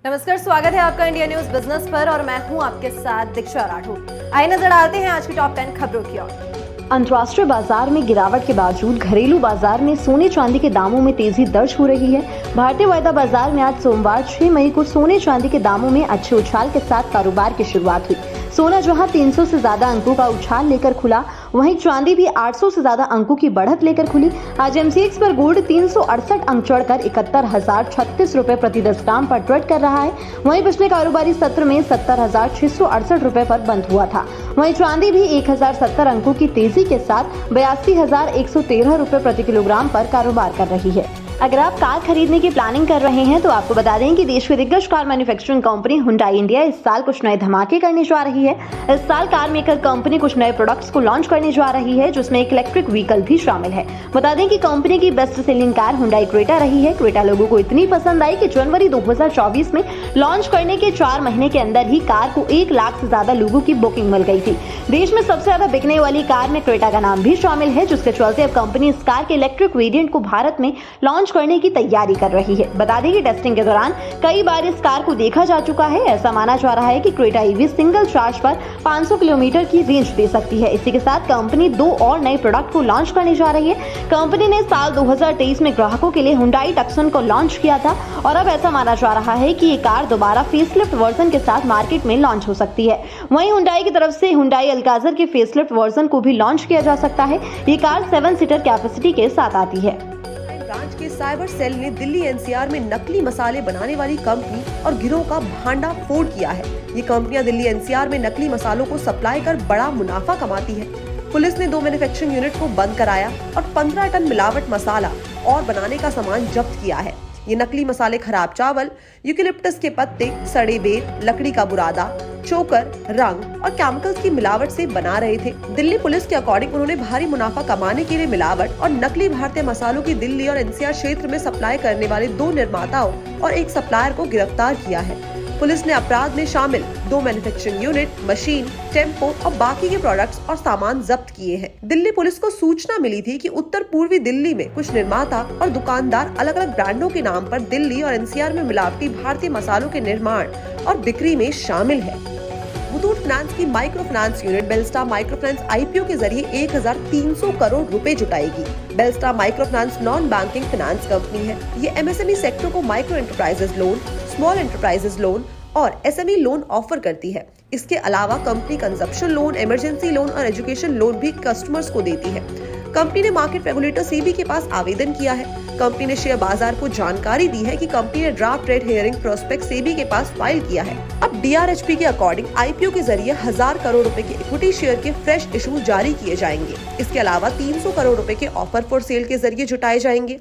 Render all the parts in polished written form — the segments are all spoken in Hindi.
नमस्कार, स्वागत है आपका इंडिया न्यूज बिजनेस पर और मैं हूं आपके साथ दीक्षा राठौर। आइए नजर डालते हैं आज की टॉप 10 खबरों की ओर। अंतर्राष्ट्रीय बाजार में गिरावट के बावजूद घरेलू बाजार में सोने चांदी के दामों में तेजी दर्ज हो रही है। भारतीय वायदा बाजार में आज सोमवार 6 मई को सोने चांदी के दामों में अच्छे उछाल के साथ कारोबार की शुरुआत हुई। सोना जहां 300 से ज्यादा अंकों का उछाल लेकर खुला, वहीं चांदी भी 800 से ज्यादा अंकों की बढ़त लेकर खुली। आज एमसीएक्स पर गोल्ड 368 अंक चढ़कर 71,036 रुपए प्रति 10 ग्राम पर ट्रेड कर रहा है। वहीं पिछले कारोबारी सत्र में 70,668 रुपए पर बंद हुआ था। वहीं चांदी भी 1,070 अंकों की तेजी के साथ 82,113 रुपए प्रति किलोग्राम पर कारोबार कर रही है। अगर आप कार खरीदने की प्लानिंग कर रहे हैं तो आपको बता दें कि देश की दिग्गज car manufacturing company Hyundai India इस साल कुछ नए धमाके करने जा रही है। इस साल कार मेकर कंपनी कुछ नए प्रोडक्ट्स को लॉन्च करने जा रही है, जिसमें एक इलेक्ट्रिक व्हीकल भी शामिल है। बता दें कि कंपनी की best selling car Hyundai Creta रही है। क्रेटा लोगों को इतनी पसंद आई कि जनवरी 2024 में लॉन्च करने के 4 महीने के अंदर ही कार को 1 लाख से ज्यादा लोगों की बुकिंग मिल गई थी। देश में सबसे ज्यादा बिकने वाली कार में क्रेटा का नाम भी शामिल है, जिसके चलते अब कंपनी इस कार के इलेक्ट्रिक वेरिएंट को भारत में लॉन्च करने की तैयारी कर रही है। बता दें कि टेस्टिंग के दौरान कई बार इस कार को देखा जा चुका है। ऐसा माना जा रहा है कि क्रेटा ईवी सिंगल चार्ज पर 500 किलोमीटर की रेंज दे सकती है। इसी के साथ कंपनी 2 और नए प्रोडक्ट को लॉन्च करने जा रही है। कंपनी ने साल 2023 में ग्राहकों के लिए हुंडई टक्सन को लॉन्च किया था और अब ऐसा माना जा रहा है कि ये कार दोबारा फेसलिफ्ट वर्जन के साथ मार्केट में लॉन्च हो सकती है। वहीं हुंडई की तरफ से हुंडई अल्काज़र के फेसलिफ्ट वर्जन को भी लॉन्च किया जा सकता है। ये कार 7 सीटर कैपेसिटी के साथ आती है। ब्रांच के साइबर सेल ने दिल्ली एनसीआर में नकली मसाले बनाने वाली कंपनी और गिरोह का भांडाफोड़ किया है। ये कंपनियां दिल्ली एनसीआर में नकली मसालों को सप्लाई कर बड़ा मुनाफा कमाती है। पुलिस ने 2 मैन्युफैक्चरिंग यूनिट को बंद कराया और 15 टन मिलावट मसाला और बनाने का सामान जब्त किया है। ये नकली मसाले खराब चावल, यूकेलिप्टस के पत्ते, सड़े बेर, लकड़ी का बुरादा, चोकर, रंग और केमिकल्स की मिलावट से बना रहे थे। दिल्ली पुलिस के अकॉर्डिंग उन्होंने भारी मुनाफा कमाने के लिए मिलावट और नकली भारतीय मसालों की दिल्ली और एनसीआर क्षेत्र में सप्लाई करने वाले 2 निर्माताओं और एक सप्लायर को गिरफ्तार किया है। पुलिस ने अपराध में शामिल 2 मैन्युफैक्चरिंग यूनिट, मशीन, टेम्पो और बाकी के प्रोडक्ट्स और सामान जब्त किए हैं। दिल्ली पुलिस को सूचना मिली थी कि उत्तर पूर्वी दिल्ली में कुछ निर्माता और दुकानदार अलग अलग ब्रांडों के नाम पर दिल्ली और एनसीआर में मिलावटी भारतीय मसालों के निर्माण और बिक्री में शामिल है। मुथूट फाइनेंस की micro finance unit Belstar micro finance IPO के जरिए 1,300 करोड़ रुपए जुटाएगी। Belstar micro finance non banking finance company है। ये एमएसएमई सेक्टर को micro enterprises loan, small enterprises loan और एसएमई लोन ऑफर करती है। इसके अलावा company consumption loan, emergency loan और एजुकेशन लोन भी कस्टमर्स को देती है। कंपनी ने मार्केट रेगुलेटर सेबी के पास आवेदन किया है। कंपनी ने शेयर बाजार को जानकारी दी है कि कंपनी ने draft red hearing prospect SEBI के पास फाइल किया है। अब डीआरएचपी के अकॉर्डिंग आईपीओ के जरिए 1000 करोड़ रुपए के इक्विटी शेयर के फ्रेश इशू जारी किए जाएंगे। इसके अलावा 300 करोड़ रुपए के ऑफर फॉर सेल के जरिए जुटाए जाएंगे।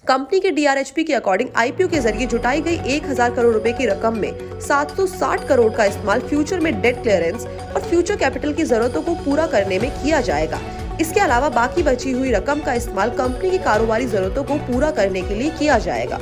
कंपनी के डीआरएचपी के अकॉर्डिंग आईपीओ के जरिए जुटाई गई 1000 करोड़ रुपए की रकम में 760 करोड़ का इस्तेमाल फ्यूचर में डेट क्लियरेंस और फ्यूचर कैपिटल की जरूरतों को पूरा करने में किया जाएगा। इसके अलावा बाकी बची हुई रकम का इस्तेमाल कंपनी की कारोबारी जरूरतों को पूरा करने के लिए किया जाएगा।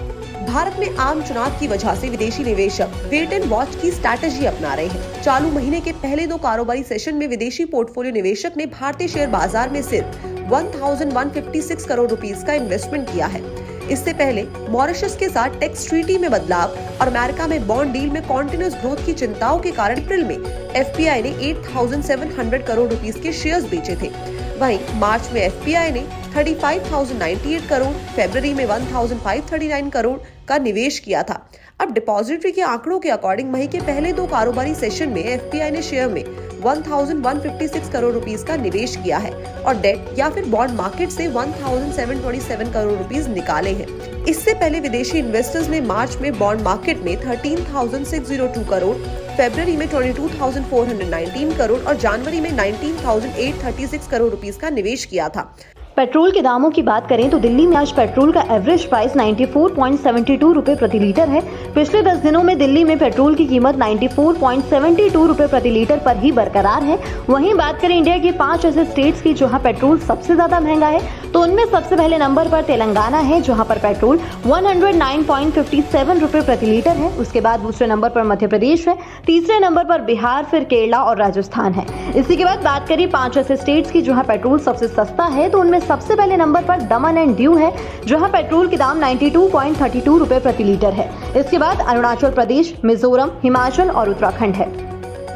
भारत में आम चुनाव की वजह से विदेशी निवेशक वेट एंड वॉच की स्ट्रैटेजी अपना रहे हैं। चालू महीने के पहले 2 कारोबारी सेशन में विदेशी पोर्टफोलियो निवेशक ने भारतीय शेयर बाजार में सिर्फ 1156 करोड़ रुपीस का इन्वेस्टमेंट किया है। इससे पहले मॉरिशस के साथ टैक्स ट्रीटी में बदलाव और अमेरिका में बॉन्ड डील में कॉन्टिन्यूअस ग्रोथ की चिंताओं के कारण अप्रैल में एफपीआई ने 8,700 करोड़ रुपीस के शेयर्स बेचे थे। वहीं मार्च में एफपीआई ने 35,098 करोड़, फरवरी में 1,539 करोड़ का निवेश किया था। अब डिपॉजिटरी के आंकड़ों के अकॉर्डिंग मई के पहले 2 कारोबारी सेशन में एफपीआई ने शेयर में 1,156 करोड़ रुपीस का निवेश किया है और डेट या फिर बॉन्ड मार्केट से 1,727 करोड़ रुपीस निकाले हैं। इससे पहले विदेशी इन्वेस्टर्स ने मार्च में बॉन्ड मार्केट में 13,602 करोड़, फरवरी में 22,419 करोड़ और जनवरी में 19,836 करोड़ रुपीस का निवेश किया था। पेट्रोल के दामों की बात करें तो दिल्ली में आज पेट्रोल का एवरेज प्राइस 94.72 रुपए प्रति लीटर है। पिछले 10 दिनों में दिल्ली में पेट्रोल की कीमत 94.72 रुपए प्रति लीटर पर ही बरकरार है। वहीं बात करें इंडिया के 5 ऐसे स्टेट्स की जहां पेट्रोल सबसे ज्यादा महंगा है, तो उनमें सबसे पहले नंबर पर तेलंगाना है, जहां पर पेट्रोल 109.57 रुपए प्रति लीटर है। उसके बाद दूसरे नंबर पर मध्य प्रदेश है, तीसरे नंबर पर बिहार, फिर केरला और राजस्थान है। इसी के बाद बात करें 5 ऐसे स्टेट्स की जहाँ पेट्रोल सबसे सस्ता है, तो उनमें सबसे पहले नंबर पर दमन एंड दीव है, जहां पेट्रोल के दाम 92.32 रुपए प्रति लीटर है। इसके बाद अरुणाचल प्रदेश, मिजोरम, हिमाचल और उत्तराखंड है।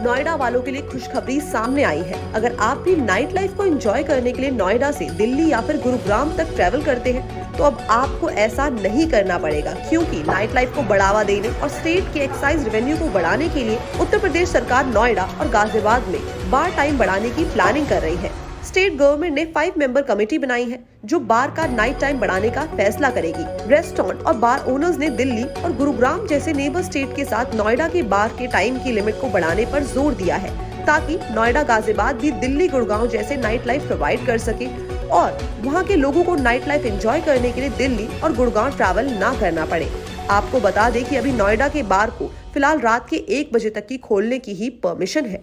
नोएडा वालों के लिए खुशखबरी सामने आई है। अगर आप भी नाइट लाइफ को एंजॉय करने के लिए नोएडा से दिल्ली या फिर गुरुग्राम तक ट्रैवल करते हैं तो अब आपको ऐसा नहीं करना पड़ेगा, क्योंकि नाइट लाइफ को बढ़ावा देने और स्टेट के एक्साइज रेवेन्यू को बढ़ाने के लिए उत्तर प्रदेश सरकार नोएडा और गाजियाबाद में बार टाइम बढ़ाने की प्लानिंग कर रही है। स्टेट गवर्नमेंट ने 5 मेंबर कमेटी बनाई है जो बार का नाइट टाइम बढ़ाने का फैसला करेगी। रेस्टोरेंट और बार ओनर्स ने दिल्ली और गुरुग्राम जैसे नेबर स्टेट के साथ नोएडा के बार के टाइम की लिमिट को बढ़ाने पर जोर दिया है, ताकि नोएडा गाजियाबाद भी दिल्ली गुड़गांव जैसे नाइट लाइफ प्रोवाइड कर सके और वहां के लोगों को नाइट लाइफ एंजॉय करने के लिए दिल्ली और गुड़गांव ट्रैवल ना करना पड़े। आपको बता दें कि अभी नोएडा के बार को फिलहाल रात के 1 बजे तक की खोलने की ही परमिशन है।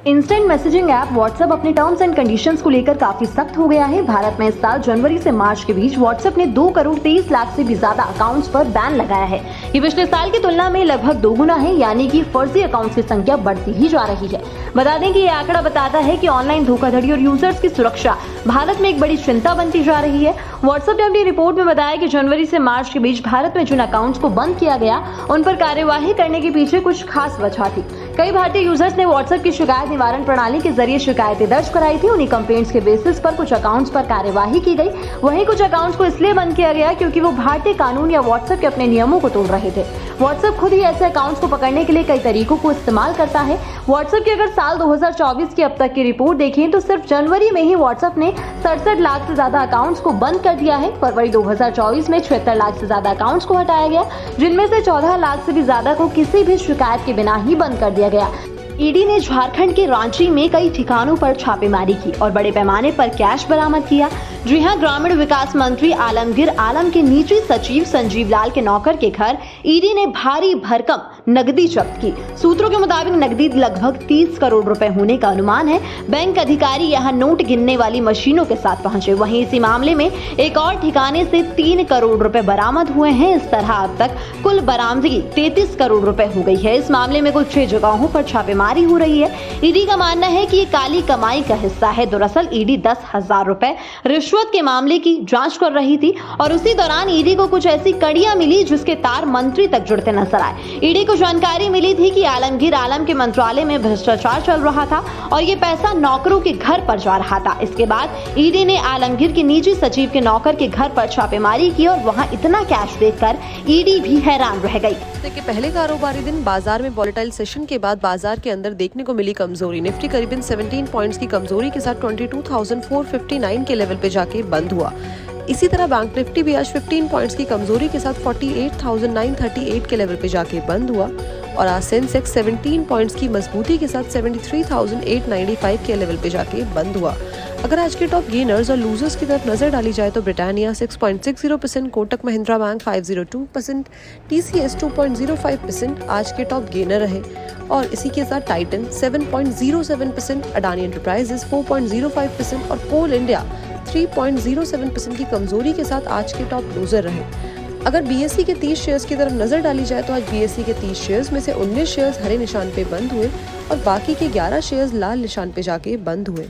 इंस्टेंट मैसेजिंग ऐप व्हाट्सएप अपने टर्म्स एंड कंडीशंस को लेकर काफी सख्त हो गया है। भारत में इस साल जनवरी से मार्च के बीच व्हाट्सएप ने 2 करोड़ 23 लाख से भी ज्यादा अकाउंट्स पर बैन लगाया है। ये पिछले साल की तुलना में लगभग दोगुना है, यानी कि फर्जी अकाउंट्स की संख्या बढ़ती ही जा रही है। बता दें कि ये आंकड़ा बताता है कि ऑनलाइन धोखाधड़ी और यूजर्स की सुरक्षा भारत में एक बड़ी चिंता बनती जा रही है। व्हाट्सएप ने अपनी रिपोर्ट में बताया कि जनवरी से मार्च के बीच भारत में जिन अकाउंट्स को बंद किया गया उन पर कार्यवाही करने के पीछे कुछ खास वजह थी। कई भारतीय यूजर्स ने व्हाट्सएप की शिकायत निवारण प्रणाली के जरिए शिकायतें दर्ज कराई थी। उन्हीं कंप्लेंट्स के बेसिस पर कुछ अकाउंट्स पर कार्यवाही की गई। वहीं कुछ अकाउंट्स को इसलिए बंद किया गया क्योंकि वो भारतीय कानून या व्हाट्सएप के अपने नियमों को तोड़ रहे थे। व्हाट्सएप खुद ही ऐसे अकाउंट्स को पकड़ने के लिए कई तरीकों को इस्तेमाल करता है। व्हाट्सएप की अगर साल 2024 की अब तक की रिपोर्ट देखें तो सिर्फ जनवरी में ही व्हाट्सएप ने 67 लाख से ज्यादा अकाउंट्स को बंद कर दिया है। फरवरी 2024 में 76 लाख से ज्यादा अकाउंट्स को हटाया गया, जिनमें से 14 लाख से भी ज्यादा को किसी भी शिकायत के बिना ही बंद कर दिया गया। ईडी ने झारखंड के रांची में कई ठिकानों पर छापेमारी की और बड़े पैमाने पर कैश बरामद किया। जी हां, ग्रामीण विकास मंत्री आलमगीर आलम के निजी सचिव संजीव लाल के नौकर के घर ईडी ने भारी भरकम नकदी जब्त की। सूत्रों के मुताबिक नकदी लगभग 30 करोड़ रुपए होने का अनुमान है। बैंक अधिकारी यहां नोट गिनने वाली मशीनों के साथ पहुंचे। वहीं इसी मामले में एक और ठिकाने से 3 करोड़ रुपए बरामद हुए हैं। इस तरह अब तक कुल बरामदगी 33 करोड़ रुपए हो गई है। इस मामले में कुल 6 जगहों पर छापेमारी हो रही है। ईडी का मानना है कि ये काली कमाई का हिस्सा है। दरअसल ईडी 10,000 रुपए रिश्वत के मामले की जांच कर रही थी और उसी दौरान ईडी को कुछ ऐसी कड़ियां मिली जिसके तार मंत्री तक जुड़ते नजर आए। ईडी को जानकारी मिली थी कि आलमगीर आलम के मंत्रालय में भ्रष्टाचार चल रहा था और ये पैसा नौकरों के घर पर जा रहा था। इसके बाद ईडी ने आलमगीर के निजी सचिव के नौकर के घर पर छापेमारी की और वहां इतना कैश देखकर ईडी भी हैरान रह गई। के पहले कारोबारी दिन बाजार में वॉलेटाइल सेशन के बाद बाजार के अंदर देखने को मिली कमजोरी। निफ्टी करीबन 17 पॉइंट्स की कमजोरी के साथ 22,459 के लेवल पे जाके बंद हुआ। इसी तरह बैंक निफ्टी भी आज 15 पॉइंट्स की कमजोरी के साथ 48,938 के लेवल पे जाके बंद हुआ और आज सेंसेक्स 17 पॉइंट्स की मजबूती के साथ 73,895 के लेवल पे जाके बंद हुआ। अगर आज के टॉप गेनर्स और लूजर्स की तरफ नजर डाली जाए तो Britannia 6.60%, Kotak Mahindra bank 502%, TCS 2.05% आज के टॉप गेनर रहे और इसी के साथ टाइटन 7.07%, अडानी एंटरप्राइजेस 4.05% और कोल इंडिया 3.07% की कमजोरी के साथ आज के टॉप लूजर रहे। अगर BSE के 30 शेयर्स की तरफ नजर डाली जाए तो आज BSE के 30 शेयर्स में से 19 शेयर्स हरे निशान पे बंद हुए और बाकी के 11 शेयर्स लाल निशान पे जाके बंद हुए।